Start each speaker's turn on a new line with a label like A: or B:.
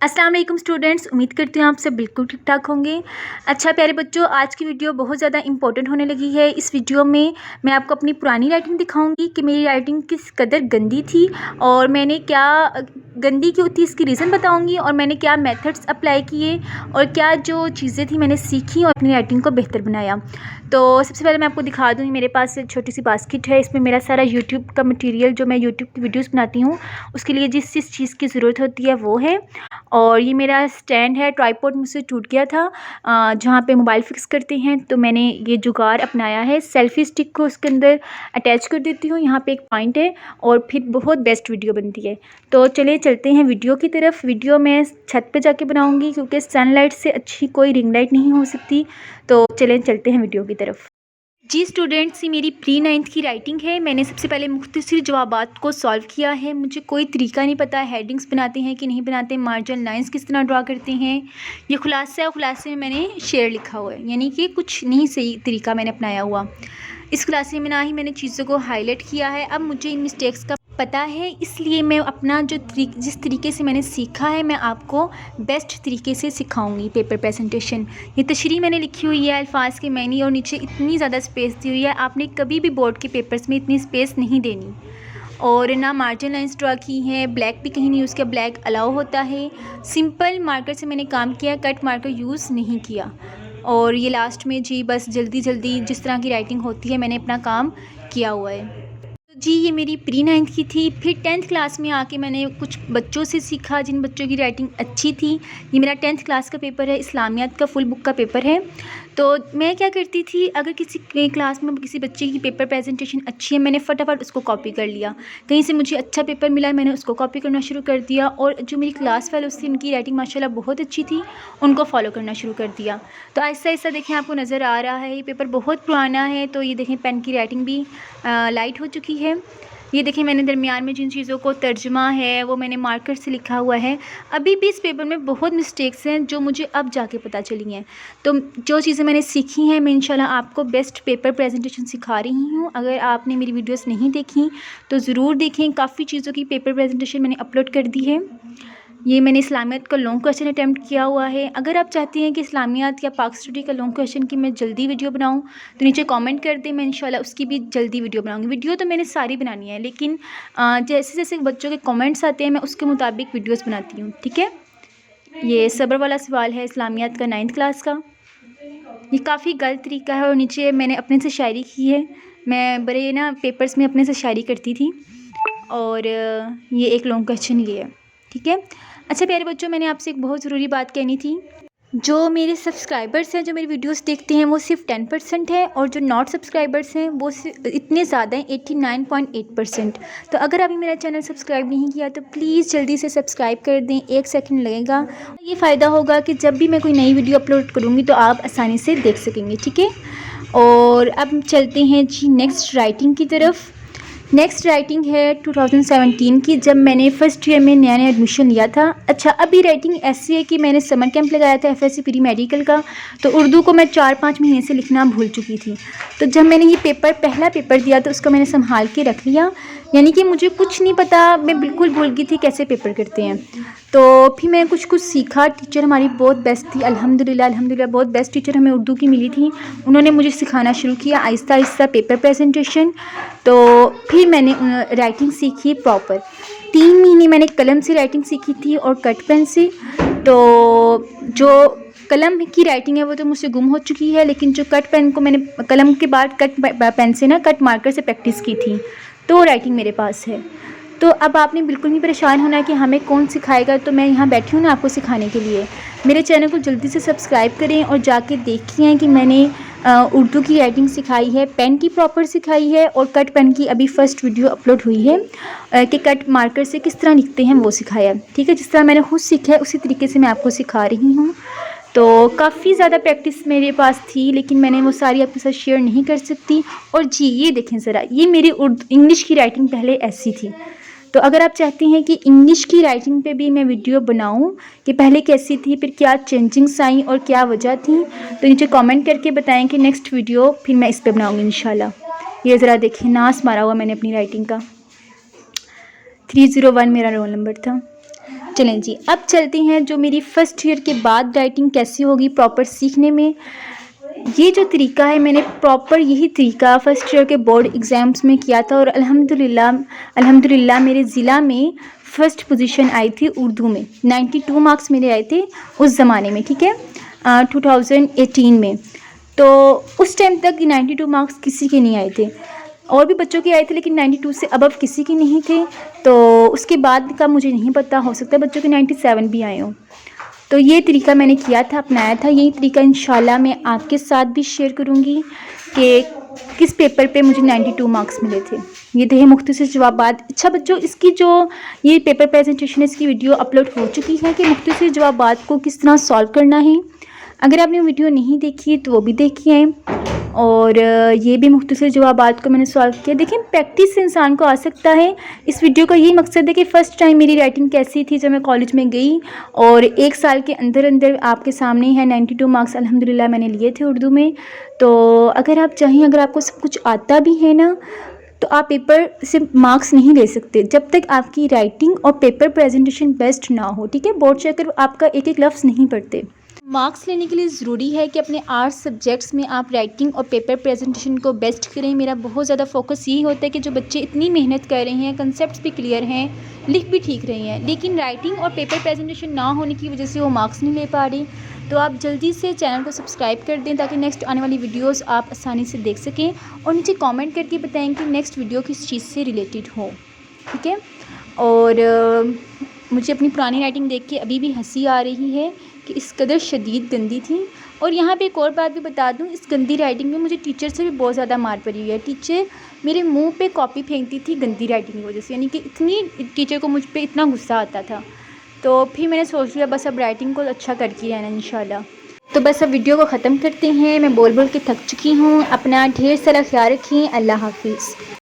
A: अस्सलाम वालेकुम स्टूडेंट्स, उम्मीद करती हूँ आप सब बिल्कुल ठीक ठाक होंगे। अच्छा प्यारे बच्चों, आज की वीडियो बहुत ज़्यादा इंपॉर्टेंट होने लगी है। इस वीडियो में मैं आपको अपनी पुरानी राइटिंग दिखाऊंगी कि मेरी राइटिंग किस कदर गंदी थी और मैंने क्या गंदी क्यों थी इसकी रीज़न बताऊंगी और मैंने क्या मेथड्स अप्लाई किए और क्या जो चीज़ें थी मैंने सीखी और अपनी राइटिंग को बेहतर बनाया। तो सबसे पहले मैं आपको दिखा दूँगी, मेरे पास एक छोटी सी बास्केट है। इसमें मेरा सारा यूट्यूब का मटेरियल जो मैं यूट्यूब की वीडियोस बनाती हूँ उसके लिए जिस जिस चीज़ की ज़रूरत होती है वो है। और ये मेरा स्टैंड है, ट्राइपॉड मुझसे टूट गया था जहाँ पे मोबाइल फिक्स करते हैं, तो मैंने ये जुगाड़ अपनाया है। सेल्फी स्टिक को उसके अंदर अटैच कर देती हूँ, यहाँ पे एक पॉइंट है और फिर बहुत बेस्ट वीडियो बनती है। तो चलिए चलते हैं वीडियो की तरफ। वीडियो मैं छत पे जाके बनाऊँगी क्योंकि सनलाइट से अच्छी कोई रिंग लाइट नहीं हो सकती। तो चलें चलते हैं वीडियो की तरफ। जी स्टूडेंट्स, ये मेरी प्री 9th की राइटिंग है। मैंने सबसे पहले मुख्तसर जवाबात को सॉल्व किया है। मुझे कोई तरीका नहीं पता हेडिंग्स बनाते हैं कि नहीं बनाते, मार्जिन लाइंस किस तरह ड्रा करते हैं। ये खुलासा है, खुलासे में मैंने शेयर लिखा हुआ है, यानी कि कुछ नहीं सही तरीका मैंने अपनाया हुआ। इस खुलासे में ना ही मैंने चीज़ों को हाईलाइट किया है। अब मुझे इन मिस्टेक्स का पता है, इसलिए मैं अपना जिस तरीके से मैंने सीखा है मैं आपको बेस्ट तरीके से सिखाऊंगी। पेपर प्रेजेंटेशन, ये तशरीह मैंने लिखी हुई है अल्फाज के मैनी और नीचे इतनी ज़्यादा स्पेस दी हुई है, आपने कभी भी बोर्ड के पेपर्स में इतनी स्पेस नहीं देनी। और ना मार्जिन लाइंस ड्रा की है, ब्लैक भी कहीं नहीं यूज़ किया, ब्लैक अलाउ होता है। सिंपल मार्कर से मैंने काम किया, कट मार्कर यूज़ नहीं किया। और ये लास्ट में जी बस जल्दी जल्दी जिस तरह की राइटिंग होती है मैंने अपना काम किया हुआ है। जी ये मेरी प्री 9th की थी। फिर 10th क्लास में आके मैंने कुछ बच्चों से सीखा जिन बच्चों की राइटिंग अच्छी थी। ये मेरा 10th क्लास का पेपर है, इस्लामियात का फुल बुक का पेपर है। तो मैं क्या करती थी, अगर किसी क्लास में किसी बच्चे की पेपर प्रेजेंटेशन अच्छी है मैंने फटाफट उसको कॉपी कर लिया। कहीं से मुझे अच्छा पेपर मिला मैंने उसको कॉपी करना शुरू कर दिया और जो मेरी क्लास फेलोज़ थी उनकी राइटिंग माशाल्लाह बहुत अच्छी थी, उनको फॉलो करना शुरू कर दिया। तो आहिस्ता आहिस्ता देखें आपको नज़र आ रहा है ये पेपर बहुत पुराना है। तो ये देखें पेन की राइटिंग भी लाइट हो चुकी है। ये देखिए मैंने दरमियान में जिन चीज़ों को तर्जमा है वो मैंने मार्कर से लिखा हुआ है। अभी भी इस पेपर में बहुत मिस्टेक्स हैं जो मुझे अब जाके पता चली हैं। तो जो चीज़ें मैंने सीखी हैं मैं इंशाल्लाह आपको बेस्ट पेपर प्रेजेंटेशन सिखा रही हूँ। अगर आपने मेरी वीडियोस नहीं देखी तो ज़रूर देखें, काफ़ी चीज़ों की पेपर प्रेजेंटेशन मैंने अपलोड कर दी है। ये मैंने इस्लामियात का लॉन्ग क्वेश्चन अटैम्प्ट किया हुआ है। अगर आप चाहती हैं कि इस्लामियात या पाक स्टडी का लॉन्ग क्वेश्चन की मैं जल्दी वीडियो बनाऊं तो नीचे कमेंट कर दें, मैं इंशाल्लाह उसकी भी जल्दी वीडियो बनाऊंगी। वीडियो तो मैंने सारी बनानी है लेकिन जैसे जैसे बच्चों के कमेंट्स आते हैं मैं उसके मुताबिक वीडियोस बनाती हूँ, ठीक है। ये सब्र वाला सवाल है इस्लामियात का 9th क्लास का। ये काफ़ी गलत तरीका है और नीचे मैंने अपने से शायरी की है। मैं बड़े ना पेपर्स में अपने से शायरी करती थी और ये एक लॉन्ग क्वेश्चन ये है, ठीक है। अच्छा प्यारे बच्चों, मैंने आपसे एक बहुत ज़रूरी बात कहनी थी। जो मेरे सब्सक्राइबर्स हैं जो मेरी वीडियोस देखते हैं वो सिर्फ 10% है और जो नॉट सब्सक्राइबर्स हैं वो इतने ज़्यादा हैं 89.8%। तो अगर अभी मेरा चैनल सब्सक्राइब नहीं किया तो प्लीज़ जल्दी से सब्सक्राइब कर दें, 1 सेकंड लगेगा। ये फ़ायदा होगा कि जब भी मैं कोई नई वीडियो अपलोड करूँगी तो आप आसानी से देख सकेंगे, ठीक है। और अब चलते हैं जी नेक्स्ट राइटिंग की तरफ। नेक्स्ट राइटिंग है 2017 की, जब मैंने फ़र्स्ट ईयर में नया एडमिशन लिया था। अच्छा अभी राइटिंग ऐसी है कि मैंने समर कैंप लगाया था FSC प्री मेडिकल का, तो उर्दू को मैं 4-5 महीने से लिखना भूल चुकी थी। तो जब मैंने ये पहला पेपर दिया तो उसको मैंने संभाल के रख लिया, यानी कि मुझे कुछ नहीं पता, मैं बिल्कुल भूल गई थी कैसे पेपर करते हैं। तो फिर मैं कुछ सीखा। टीचर हमारी बहुत बेस्ट थी, अल्हम्दुलिल्लाह बहुत बेस्ट टीचर हमें उर्दू की मिली थी। उन्होंने मुझे सिखाना शुरू किया आहिस्ता आहिस्ता पेपर प्रेजेंटेशन। तो फिर मैंने राइटिंग सीखी प्रॉपर। 3 महीने मैंने कलम से राइटिंग सीखी थी और कट पेन से। तो जो कलम की राइटिंग है वो तो मुझसे गुम हो चुकी है, लेकिन जो कट पेन को मैंने कलम के बाद कट पेन से ना कट मार्कर से प्रैक्टिस की थी, तो राइटिंग मेरे पास है। तो अब आपने बिल्कुल नहीं परेशान होना कि हमें कौन सिखाएगा, तो मैं यहाँ बैठी हूँ ना आपको सिखाने के लिए। मेरे चैनल को जल्दी से सब्सक्राइब करें और जाके देखिए कि मैंने उर्दू की राइटिंग सिखाई है, पेन की प्रॉपर सिखाई है और कट पेन की अभी फ़र्स्ट वीडियो अपलोड हुई है कि कट मार्कर से किस तरह लिखते हैं वो सिखाया, ठीक है। जिस तरह मैंने खुद सीखा है उसी तरीके से मैं आपको सिखा रही हूँ। तो काफ़ी ज़्यादा प्रैक्टिस मेरे पास थी लेकिन मैंने वो सारी आपके साथ शेयर नहीं कर सकती। और जी ये देखें ज़रा, ये मेरी इंग्लिश की राइटिंग पहले ऐसी थी। तो अगर आप चाहते हैं कि इंग्लिश की राइटिंग पे भी मैं वीडियो बनाऊं कि पहले कैसी थी, फिर क्या चेंजिंग्स आई और क्या वजह थी, तो नीचे कमेंट करके बताएं कि नेक्स्ट वीडियो फिर मैं इस पे बनाऊंगी इंशाल्लाह। ये ज़रा देखें, नास मारा हुआ मैंने अपनी राइटिंग का। 301 मेरा रोल नंबर था। चलें जी, अब चलते हैं जो मेरी फ़र्स्ट ईयर के बाद राइटिंग कैसी होगी प्रॉपर सीखने में। ये जो तरीका है, मैंने प्रॉपर यही तरीका फ़र्स्ट ईयर के बोर्ड एग्ज़ाम्स में किया था और अल्हम्दुलिल्लाह मेरे ज़िला में फ़र्स्ट पोजीशन आई थी उर्दू में। 92 मार्क्स मेरे आए थे उस ज़माने में, ठीक है, 2018 में। तो उस टाइम तक 92 मार्क्स किसी के नहीं आए थे, और भी बच्चों के आए थे लेकिन 92 से अबव किसी के नहीं थे। तो उसके बाद का मुझे नहीं पता, हो सकता है बच्चों के 97 भी आए हों। तो ये तरीका मैंने किया था, अपनाया था। यही तरीका इंशाल्लाह मैं आपके साथ भी शेयर करूँगी कि किस पेपर पे मुझे 92 मार्क्स मिले थे। ये थे मुख्तसर जवाबात। अच्छा बच्चों, इसकी जो ये पेपर प्रेजेंटेशन है, इसकी वीडियो अपलोड हो चुकी है कि मुख्तसर जवाबात को किस तरह सॉल्व करना है। अगर आपने वीडियो नहीं देखी तो वो भी देखिए, और ये भी मुख्तसर जवाबात को मैंने सॉल्व किया। देखिए, प्रैक्टिस से इंसान को आ सकता है। इस वीडियो का यही मकसद है कि फ़र्स्ट टाइम मेरी राइटिंग कैसी थी जब मैं कॉलेज में गई, और 1 साल के अंदर अंदर आपके सामने है 92 मार्क्स अल्हम्दुलिल्लाह मैंने लिए थे उर्दू में। तो अगर आप चाहें, अगर आपको सब कुछ आता भी है ना, तो आप पेपर से मार्क्स नहीं ले सकते जब तक आपकी राइटिंग और पेपर प्रेजेंटेशन बेस्ट ना हो, ठीक है। बोर्ड चेकर आपका एक एक लफ्ज़ नहीं पढ़ते। मार्क्स लेने के लिए ज़रूरी है कि अपने आर्ट्स सब्जेक्ट्स में आप राइटिंग और पेपर प्रेजेंटेशन को बेस्ट करें। मेरा बहुत ज़्यादा फोकस यही होता है कि जो बच्चे इतनी मेहनत कर रहे हैं, कंसेप्ट्स भी क्लियर हैं, लिख भी ठीक रहे हैं, लेकिन राइटिंग और पेपर प्रेजेंटेशन ना होने की वजह से वो मार्क्स नहीं ले पा रहे, तो आप जल्दी से चैनल को सब्सक्राइब कर दें ताकि नेक्स्ट आने वाली वीडियोज़ आप आसानी से देख सकें, और नीचे कॉमेंट करके बताएँ कि नेक्स्ट वीडियो किस चीज़ से रिलेटेड हो, ठीक है। और मुझे अपनी पुरानी राइटिंग देख के अभी भी हंसी आ रही है कि इस कदर शदीद गंदी थी। और यहाँ पे एक और बात भी बता दूँ, इस गंदी राइटिंग में मुझे टीचर से भी बहुत ज़्यादा मार पड़ी हुई है। टीचर मेरे मुंह पे कॉपी फेंकती थी गंदी राइटिंग की वजह से, यानी कि इतनी टीचर को मुझ पे इतना गुस्सा आता था। तो फिर मैंने सोच लिया बस अब राइटिंग को अच्छा करके रहना इंशाल्लाह। तो बस अब वीडियो को ख़त्म करते हैं। मैं बोल बोल के थक चुकी हूँ। अपना ढेर सारा ख्याल रखें। अल्लाह हाफिज़।